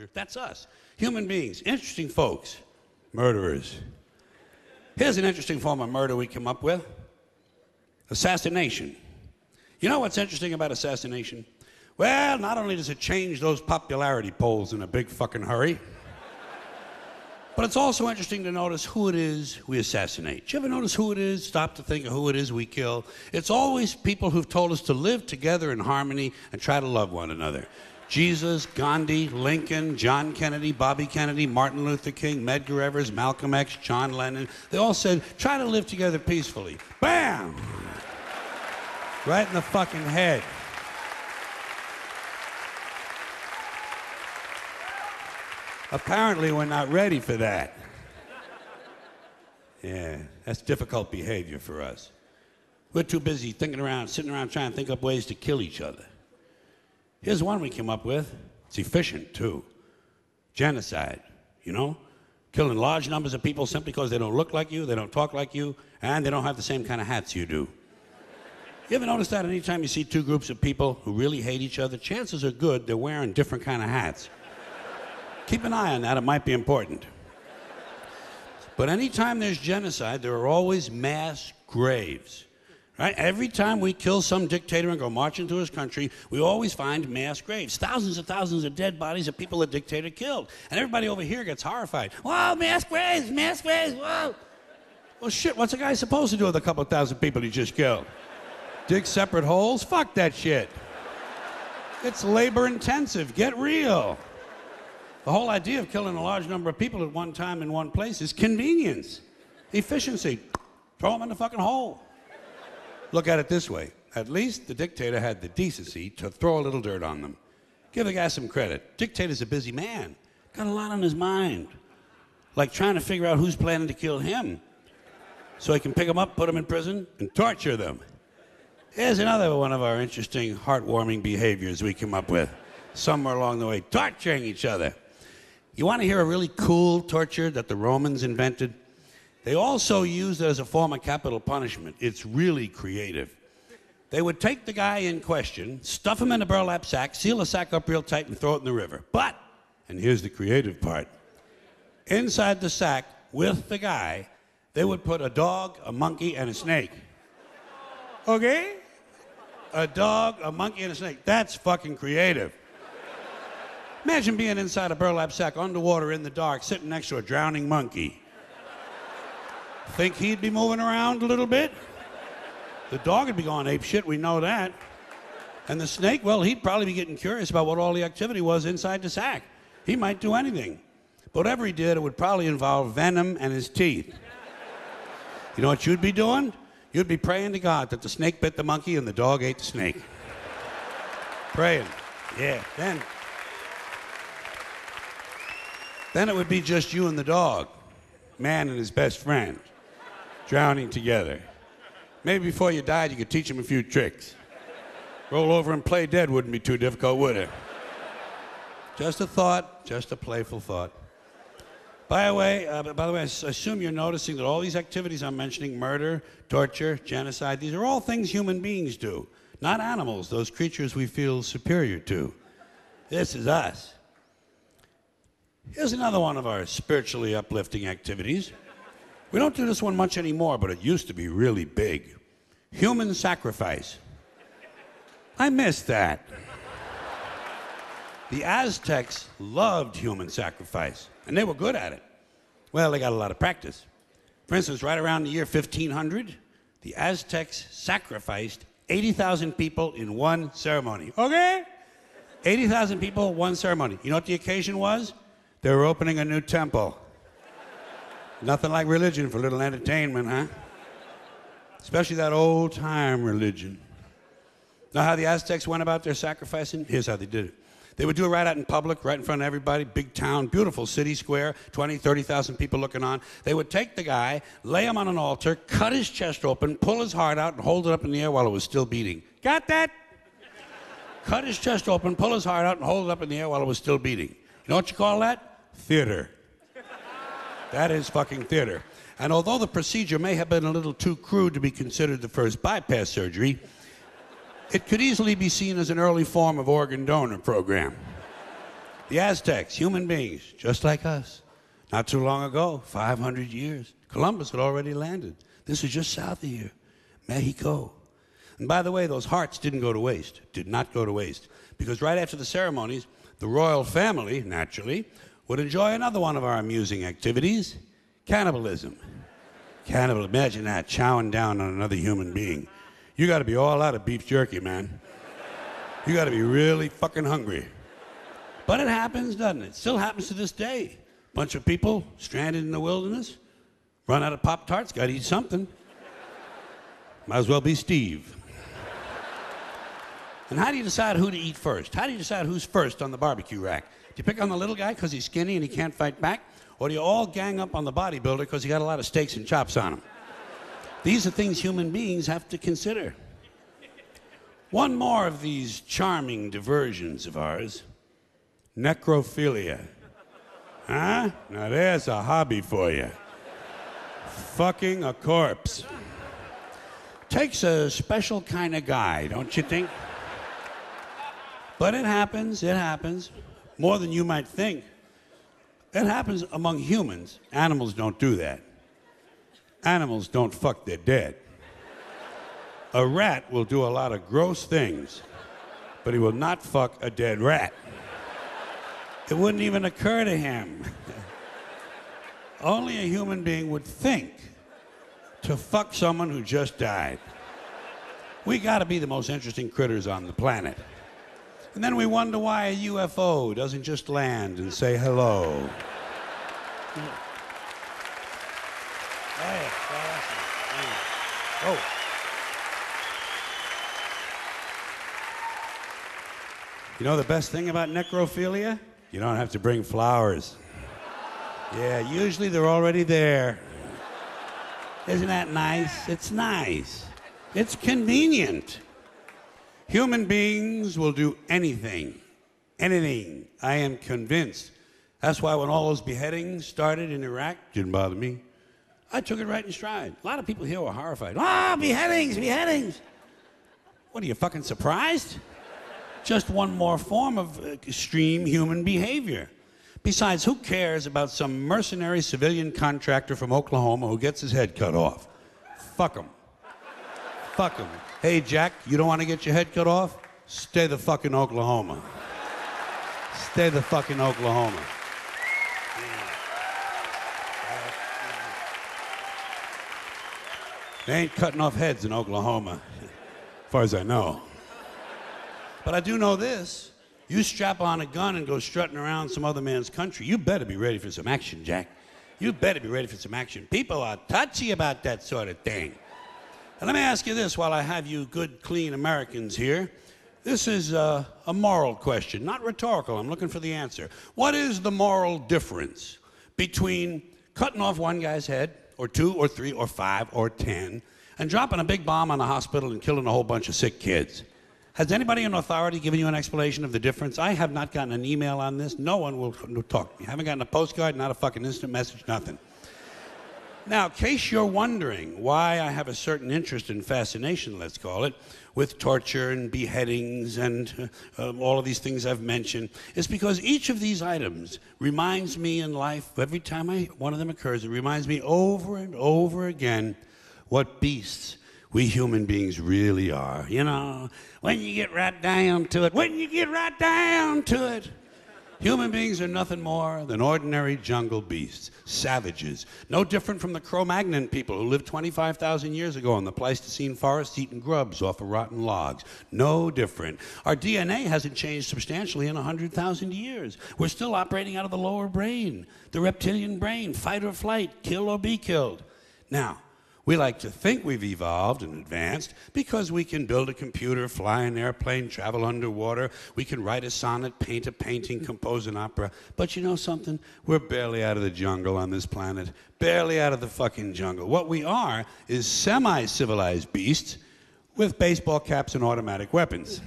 murder. That's us. Human beings, interesting folks, murderers. Here's an interesting form of murder we come up with. Assassination. You know what's interesting about assassination? Well, not only does it change those popularity polls in a big fucking hurry, but it's also interesting to notice who it is we assassinate. Do you ever notice who it is? Stop to think of who it is we kill. It's always people who've told us to live together in harmony and try to love one another. Jesus, Gandhi, Lincoln, John Kennedy, Bobby Kennedy, Martin Luther King, Medgar Evers, Malcolm X, John Lennon. They all said, try to live together peacefully. Bam! Right in the fucking head. Apparently, we're not ready for that. Yeah, that's difficult behavior for us. We're too busy sitting around trying to think up ways to kill each other. Here's one we came up with. It's efficient, too. Genocide, you know? Killing large numbers of people simply because they don't look like you, they don't talk like you, and they don't have the same kind of hats you do. You ever notice that anytime you see two groups of people who really hate each other, chances are good they're wearing different kind of hats. Keep an eye on that, it might be important. But anytime there's genocide, there are always mass graves. Right? Every time we kill some dictator and go march into his country, we always find mass graves. Thousands of dead bodies of people the dictator killed. And everybody over here gets horrified. Whoa, mass graves, whoa. Well, shit, what's a guy supposed to do with a couple thousand people he just killed? Dig separate holes? Fuck that shit. It's labor intensive. Get real. The whole idea of killing a large number of people at one time in one place is convenience, efficiency. Throw them in the fucking hole. Look at it this way. At least the dictator had the decency to throw a little dirt on them. Give the guy some credit. Dictator's a busy man. Got a lot on his mind. Like trying to figure out who's planning to kill him. So he can pick them up, put them in prison, and torture them. Here's another one of our interesting, heartwarming behaviors we come up with. Somewhere along the way, torturing each other. You want to hear a really cool torture that the Romans invented? They also used it as a form of capital punishment. It's really creative. They would take the guy in question, stuff him in a burlap sack, seal the sack up real tight, and throw it in the river. But, and here's the creative part, inside the sack with the guy, they would put a dog, a monkey, and a snake. Okay? A dog, a monkey, and a snake. That's fucking creative. Imagine being inside a burlap sack, underwater in the dark, sitting next to a drowning monkey. Think he'd be moving around a little bit? The dog would be going ape shit, we know that. And the snake, well, he'd probably be getting curious about what all the activity was inside the sack. He might do anything. But whatever he did, it would probably involve venom and his teeth. You know what you'd be doing? You'd be praying to God that the snake bit the monkey and the dog ate the snake. Praying. Yeah. Then it would be just you and the dog. Man and his best friend. Drowning together. Maybe before you died, you could teach him a few tricks. Roll over and play dead wouldn't be too difficult, would it? Just a thought, just a playful thought. By the way, I assume you're noticing that all these activities I'm mentioning, murder, torture, genocide, these are all things human beings do, not animals, those creatures we feel superior to. This is us. Here's another one of our spiritually uplifting activities. We don't do this one much anymore, but it used to be really big. Human sacrifice. I miss that. The Aztecs loved human sacrifice, and they were good at it. Well, they got a lot of practice. For instance, right around the year 1500, the Aztecs sacrificed 80,000 people in one ceremony. Okay? 80,000 people, one ceremony. You know what the occasion was? They were opening a new temple. Nothing like religion for a little entertainment, huh? Especially that old-time religion. Know how the Aztecs went about their sacrificing? Here's how they did it. They would do it right out in public, right in front of everybody, big town, beautiful city square, 20, 30,000 people looking on. They would take the guy, lay him on an altar, cut his chest open, pull his heart out, and hold it up in the air while it was still beating. Got that? Cut his chest open, pull his heart out, and hold it up in the air while it was still beating. You know what you call that? Theater. That is fucking theater. And although the procedure may have been a little too crude to be considered the first bypass surgery, it could easily be seen as an early form of organ donor program. The Aztecs, human beings, just like us. Not too long ago, 500 years, Columbus had already landed. This is just south of here, Mexico. And by the way, those hearts didn't go to waste, did not go to waste. Because right after the ceremonies, the royal family, naturally, would enjoy another one of our amusing activities, cannibalism. Imagine that, chowing down on another human being. You gotta be all out of beef jerky, man. You gotta be really fucking hungry. But it happens, doesn't it? It still happens to this day. Bunch of people stranded in the wilderness, run out of Pop-Tarts, gotta eat something. Might as well be Steve. And how do you decide who to eat first? How do you decide who's first on the barbecue rack? Do you pick on the little guy because he's skinny and he can't fight back? Or do you all gang up on the bodybuilder because he got a lot of steaks and chops on him? These are things human beings have to consider. One more of these charming diversions of ours, necrophilia. Huh? Now there's a hobby for you. Fucking a corpse. Takes a special kind of guy, don't you think? But it happens, more than you might think. It happens among humans. Animals don't do that. Animals don't fuck their dead. A rat will do a lot of gross things, but he will not fuck a dead rat. It wouldn't even occur to him. Only a human being would think to fuck someone who just died. We gotta be the most interesting critters on the planet. And then we wonder why a UFO doesn't just land and say hello. Hey, oh. You know the best thing about necrophilia? You don't have to bring flowers. Yeah, usually they're already there. Isn't that nice? It's nice. It's convenient. Human beings will do anything. Anything. I am convinced. That's why when all those beheadings started in Iraq, didn't bother me. I took it right in stride. A lot of people here were horrified. Ah, beheadings, beheadings. What, are you fucking surprised? Just one more form of extreme human behavior. Besides, who cares about some mercenary civilian contractor from Oklahoma who gets his head cut off? Fuck him. Fuck him. Hey, Jack, you don't want to get your head cut off? Stay the fuck in Oklahoma. Stay the fuck in Oklahoma. They ain't cutting off heads in Oklahoma, as far as I know. But I do know this. You strap on a gun and go strutting around some other man's country, you better be ready for some action, Jack. You better be ready for some action. People are touchy about that sort of thing. And let me ask you this while I have you good, clean Americans here. This is a moral question, not rhetorical. I'm looking for the answer. What is the moral difference between cutting off one guy's head, or 2, or 3, or 5, or 10, and dropping a big bomb on a hospital and killing a whole bunch of sick kids? Has anybody in authority given you an explanation of the difference? I have not gotten an email on this. No one will talk to me. I haven't gotten a postcard, not a fucking instant message, nothing. Now, in case you're wondering why I have a certain interest and fascination, let's call it, with torture and beheadings and all of these things I've mentioned, it's because each of these items reminds me in life, every time one of them occurs, it reminds me over and over again what beasts we human beings really are. You know, when you get right down to it, human beings are nothing more than ordinary jungle beasts, savages, no different from the Cro-Magnon people who lived 25,000 years ago in the Pleistocene forests eating grubs off of rotten logs. No different. Our DNA hasn't changed substantially in 100,000 years. We're still operating out of the lower brain, the reptilian brain, fight or flight, kill or be killed. Now, we like to think we've evolved and advanced because we can build a computer, fly an airplane, travel underwater. We can write a sonnet, paint a painting, compose an opera. But you know something? We're barely out of the jungle on this planet. Barely out of the fucking jungle. What we are is semi-civilized beasts with baseball caps and automatic weapons.